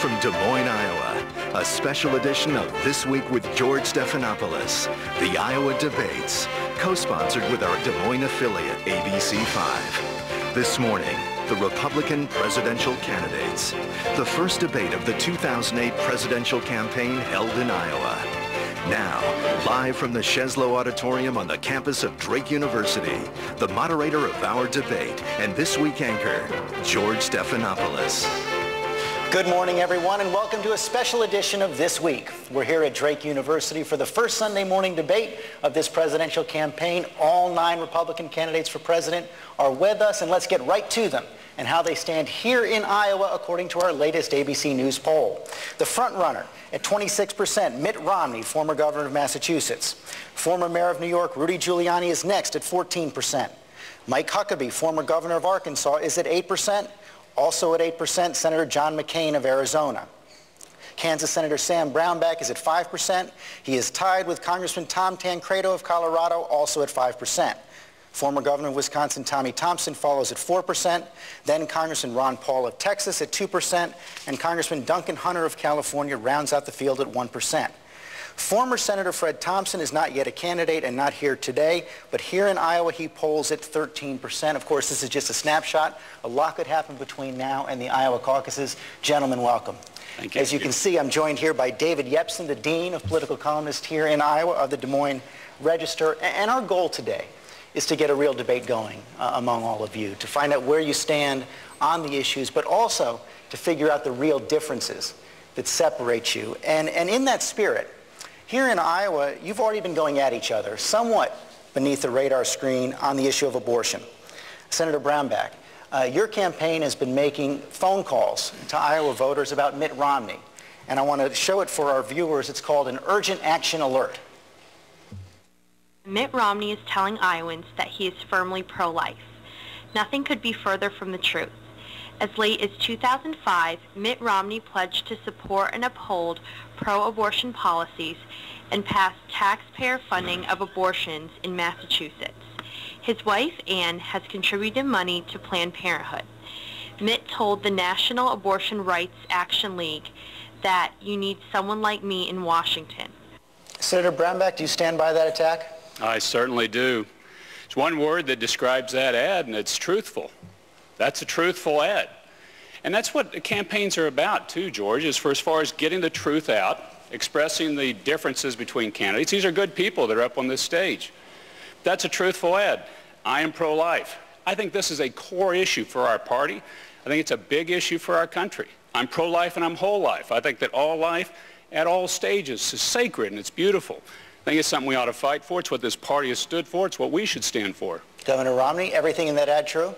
from Des Moines, Iowa, a special edition of This Week with George Stephanopoulos, the Iowa Debates, co-sponsored with our Des Moines affiliate, ABC5. This morning, the Republican presidential candidates. The first debate of the 2008 presidential campaign held in Iowa. Now, live from the Sheslow Auditorium on the campus of Drake University, the moderator of our debate and This Week anchor, George Stephanopoulos. Good morning, everyone, and welcome to a special edition of This Week. We're here at Drake University for the first Sunday morning debate of this presidential campaign. All 9 Republican candidates for president are with us, and let's get right to them and how they stand here in Iowa according to our latest ABC News poll. The front runner at 26%, Mitt Romney, former governor of Massachusetts. Former mayor of New York, Rudy Giuliani, is next at 14%. Mike Huckabee, former governor of Arkansas, is at 8%. Also at 8%, Senator John McCain of Arizona. Kansas Senator Sam Brownback is at 5%. He is tied with Congressman Tom Tancredo of Colorado, also at 5%. Former Governor of Wisconsin Tommy Thompson follows at 4%. Then Congressman Ron Paul of Texas at 2%. And Congressman Duncan Hunter of California rounds out the field at 1%. Former Senator Fred Thompson is not yet a candidate and not here today, but here in Iowa he polls at 13%. Of course, this is just a snapshot. A lot could happen between now and the Iowa caucuses. Gentlemen, welcome. Thank you. As you can see, I'm joined here by David Yepsen, the Dean of Political Columnists here in Iowa of the Des Moines Register. And our goal today is to get a real debate going among all of you, to find out where you stand on the issues, but also to figure out the real differences that separate you. And in that spirit, here in Iowa, you've already been going at each other, somewhat beneath the radar screen on the issue of abortion. Senator Brownback, your campaign has been making phone calls to Iowa voters about Mitt Romney. And I want to show it for our viewers. It's called an urgent action alert. Mitt Romney is telling Iowans that he is firmly pro-life. Nothing could be further from the truth. As late as 2005, Mitt Romney pledged to support and uphold pro-abortion policies and pass taxpayer funding of abortions in Massachusetts. His wife, Ann, has contributed money to Planned Parenthood. Mitt told the National Abortion Rights Action League that you need someone like me in Washington. Senator Brownback, do you stand by that attack? I certainly do. There's one word that describes that ad, and it's truthful. That's a truthful ad. And that's what campaigns are about, too, George, as far as getting the truth out, expressing the differences between candidates. These are good people that are up on this stage. That's a truthful ad. I am pro-life. I think this is a core issue for our party. I think it's a big issue for our country. I'm pro-life and I'm whole life. I think that all life at all stages is sacred and it's beautiful. I think it's something we ought to fight for. It's what this party has stood for. It's what we should stand for. Governor Romney, everything in that ad true?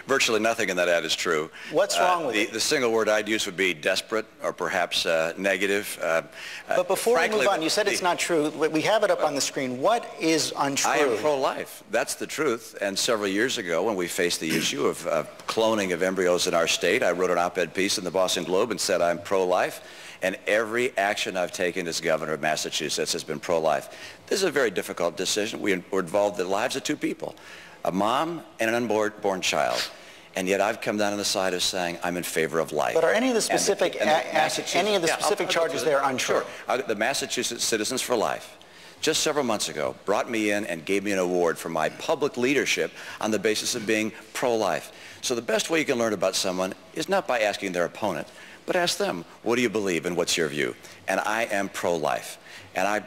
Virtually nothing in that ad is true. What's wrong with it? The single word I'd use would be desperate or perhaps negative. But before we move on, you said it's not true. We have it up on the screen. What is untrue? I am pro-life. That's the truth. And several years ago, when we faced the issue of cloning of embryos in our state, I wrote an op-ed piece in the Boston Globe and said I'm pro-life. And every action I've taken as governor of Massachusetts has been pro-life. This is a very difficult decision. We're involved in the lives of 2 people, a mom and an unborn child. And yet I've come down on the side of saying I'm in favor of life. But are any of the specific, charges there untrue? Sure. The Massachusetts Citizens for Life just several months ago brought me in and gave me an award for my public leadership on the basis of being pro-life. So the best way you can learn about someone is not by asking their opponent, but ask them, what do you believe and what's your view? And I am pro-life. And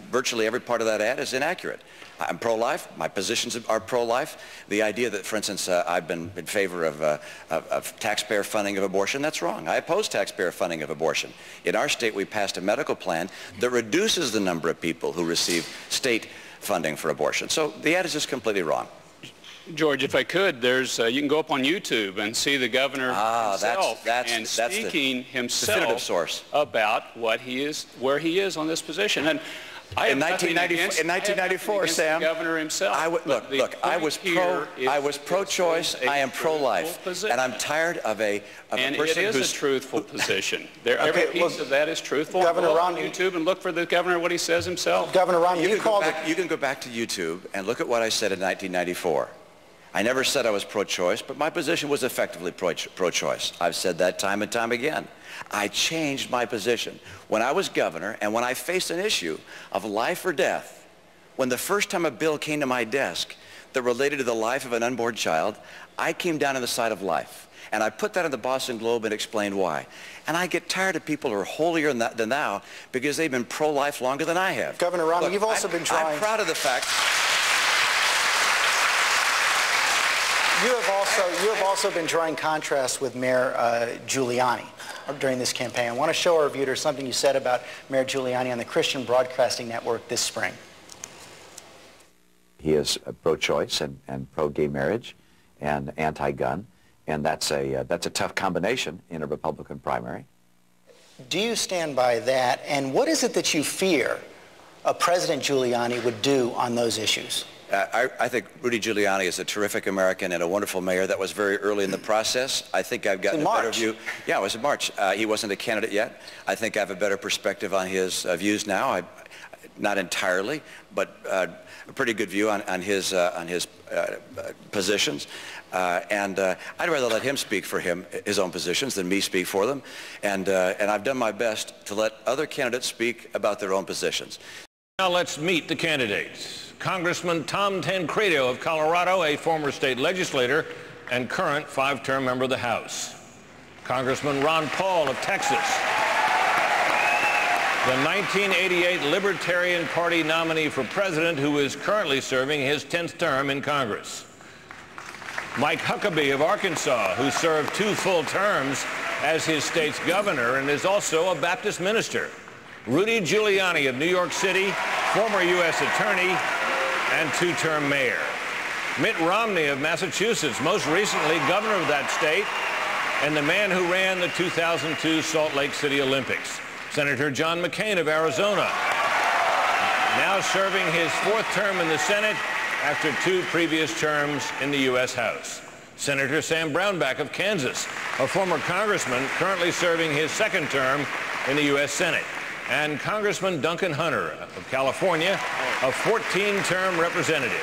virtually every part of that ad is inaccurate. I'm pro-life. My positions are pro-life. The idea that, for instance, I've been in favor of taxpayer funding of abortion, that's wrong. I oppose taxpayer funding of abortion. In our state, we passed a medical plan that reduces the number of people who receive state funding for abortion. So the ad is just completely wrong. George, if I could, you can go up on YouTube and see the governor himself speaking himself about where he is on this position. And I in 1994, Sam, governor himself. I was pro-choice. I am pro-life, and I'm tired of a person who's... And it is a truthful position. Every piece of that is truthful. Governor Romney, on YouTube and look for the governor what he says himself. Governor Romney, you can go back to YouTube and look at what I said in 1994. I never said I was pro-choice, but my position was effectively pro-choice. I've said that time and time again. I changed my position when I was governor and when I faced an issue of life or death. When the first time a bill came to my desk that related to the life of an unborn child, I came down on the side of life. And I put that in the Boston Globe and explained why. And I get tired of people who are holier than thou because they've been pro-life longer than I have. Governor Romney, Look, you've also been trying... I'm proud of the fact... You have also been drawing contrast with Mayor Giuliani during this campaign. I want to show our viewers something you said about Mayor Giuliani on the Christian Broadcasting Network this spring. He is pro-choice and pro-gay marriage and anti-gun, and that's a tough combination in a Republican primary. Do you stand by that, and what is it that you fear President Giuliani would do on those issues? I think Rudy Giuliani is a terrific American and a wonderful mayor. That was very early in the process. I think I've gotten a better view. Yeah, it was in March. He wasn't a candidate yet. I think I have a better perspective on his views now. Not entirely, but a pretty good view on his positions. And I'd rather let him speak for his own positions than me speak for them. And I've done my best to let other candidates speak about their own positions. Now let's meet the candidates. Congressman Tom Tancredo of Colorado, a former state legislator and current 5-term member of the House. Congressman Ron Paul of Texas, the 1988 Libertarian Party nominee for president who is currently serving his 10th term in Congress. Mike Huckabee of Arkansas, who served 2 full terms as his state's governor and is also a Baptist minister. Rudy Giuliani of New York City, former U.S. attorney and 2-term mayor. Mitt Romney of Massachusetts, most recently governor of that state, and the man who ran the 2002 Salt Lake City Olympics. Senator John McCain of Arizona, now serving his 4th term in the Senate after 2 previous terms in the U.S. House. Senator Sam Brownback of Kansas, a former congressman currently serving his 2nd term in the U.S. Senate. And Congressman Duncan Hunter of California, a 14-term representative.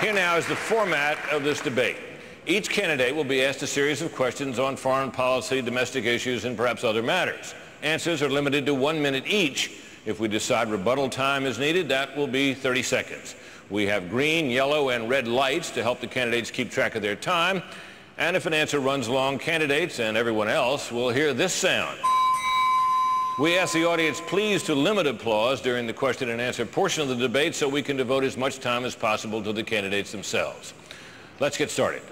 Here now is the format of this debate. Each candidate will be asked a series of questions on foreign policy, domestic issues, and perhaps other matters. Answers are limited to 1 minute each. If we decide rebuttal time is needed, that will be 30 seconds. We have green, yellow, and red lights to help the candidates keep track of their time. And if an answer runs long, candidates and everyone else will hear this sound. We ask the audience please to limit applause during the question and answer portion of the debate so we can devote as much time as possible to the candidates themselves. Let's get started.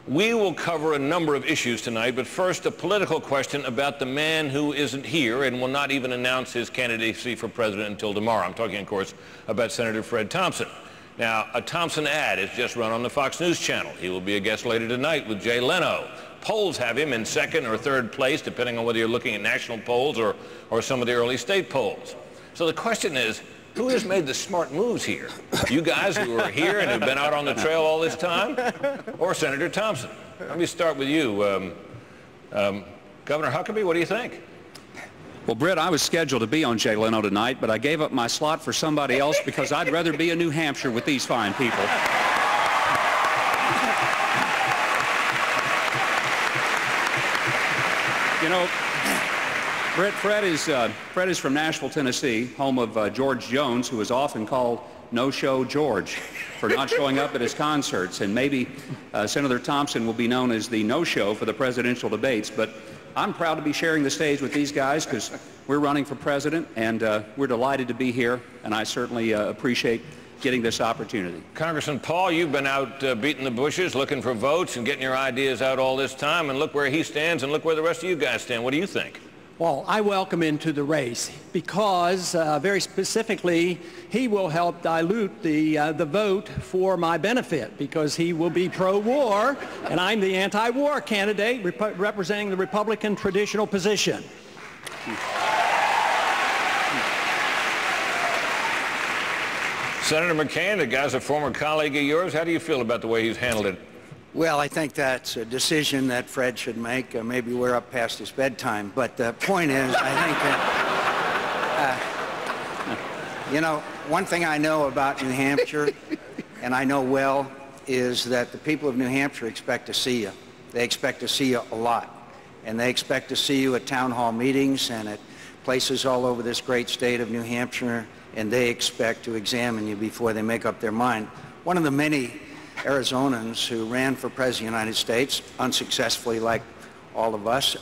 We will cover a number of issues tonight, but first a political question about the man who isn't here and will not even announce his candidacy for president until tomorrow. I'm talking, of course, about Senator Fred Thompson. Now, a Thompson ad is just run on the Fox News channel. He will be a guest later tonight with Jay Leno. Polls have him in 2nd or 3rd place, depending on whether you're looking at national polls or some of the early state polls. So the question is, who has made the smart moves here? You guys who are here and have been out on the trail all this time, or Senator Thompson? Let me start with you. Governor Huckabee, what do you think? Well, Britt, I was scheduled to be on Jay Leno tonight, but I gave up my slot for somebody else because I'd rather be in New Hampshire with these fine people. You know, Britt, Fred is from Nashville, Tennessee, home of George Jones, who is often called No-Show George for not showing up at his concerts. And maybe Senator Thompson will be known as the no-show for the presidential debates. But I'm proud to be sharing the stage with these guys because we're running for president, and we're delighted to be here, and I certainly appreciate getting this opportunity. Congressman Paul, you've been out beating the bushes, looking for votes and getting your ideas out all this time, and look where he stands and look where the rest of you guys stand. What do you think? Well, I welcome him to the race because, very specifically, he will help dilute the vote for my benefit because he will be pro-war, and I'm the anti-war candidate representing the Republican traditional position. Senator McCain, the guy's a former colleague of yours. How do you feel about the way he's handled it? Well, I think that's a decision that Fred should make. Maybe we're up past his bedtime. But the point is, I think that, you know, one thing I know about New Hampshire, and I know well, is that the people of New Hampshire expect to see you. They expect to see you a lot. And they expect to see you at town hall meetings and at places all over this great state of New Hampshire, and they expect to examine you before they make up their mind. One of the many Arizonans who ran for President of the United States, unsuccessfully like all of us,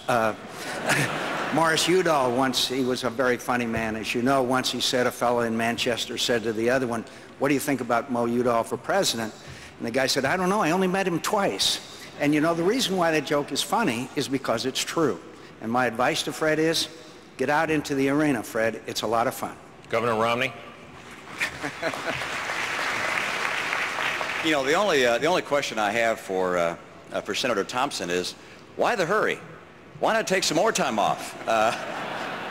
Morris Udall once, he was a very funny man, as you know, once he said, a fellow in Manchester said to the other one, "What do you think about Mo Udall for president?" And the guy said, "I don't know, I only met him twice." And you know, the reason why that joke is funny is because it's true. And my advice to Fred is, get out into the arena, Fred. It's a lot of fun. Governor Romney? You know, the only question I have for Senator Thompson is, why the hurry? Why not take some more time off?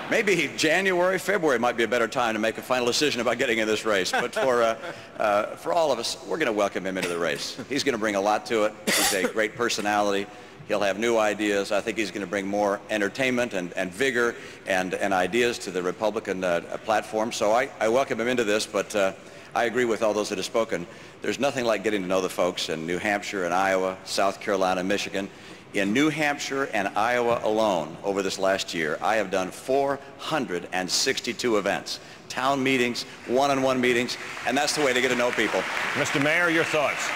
Maybe January, February might be a better time to make a final decision about getting in this race. But for all of us, we're going to welcome him into the race. He's going to bring a lot to it. He's a great personality. He'll have new ideas. I think he's going to bring more entertainment and vigor and ideas to the Republican platform. So I welcome him into this, but I agree with all those that have spoken. There's nothing like getting to know the folks in New Hampshire and Iowa, South Carolina, Michigan. In New Hampshire and Iowa alone, over this last year, I have done 462 events, town meetings, one-on-one meetings, and that's the way to get to know people. Mr. Mayor, your thoughts?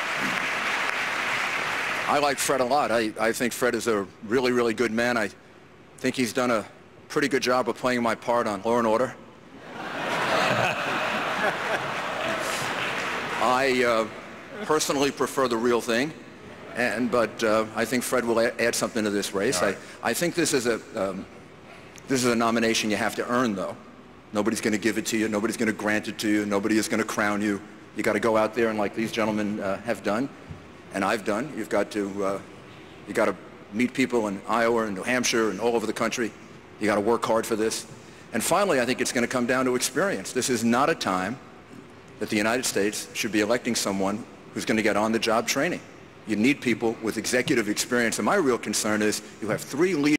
I like Fred a lot. I think Fred is a really, really good man. I think he's done a pretty good job of playing my part on Law and Order. I personally prefer The Real Thing. But I think Fred will add something to this race. Right. I think this is a nomination you have to earn, though. Nobody's going to give it to you. Nobody's going to grant it to you. Nobody is going to crown you. You got to go out there and, like these gentlemen have done, and I've done, you got to meet people in Iowa and New Hampshire and all over the country. You got to work hard for this. And finally, I think it's going to come down to experience. This is not a time that the United States should be electing someone who's going to get on-the-job training. You need people with executive experience, and my real concern is you have 3 leaders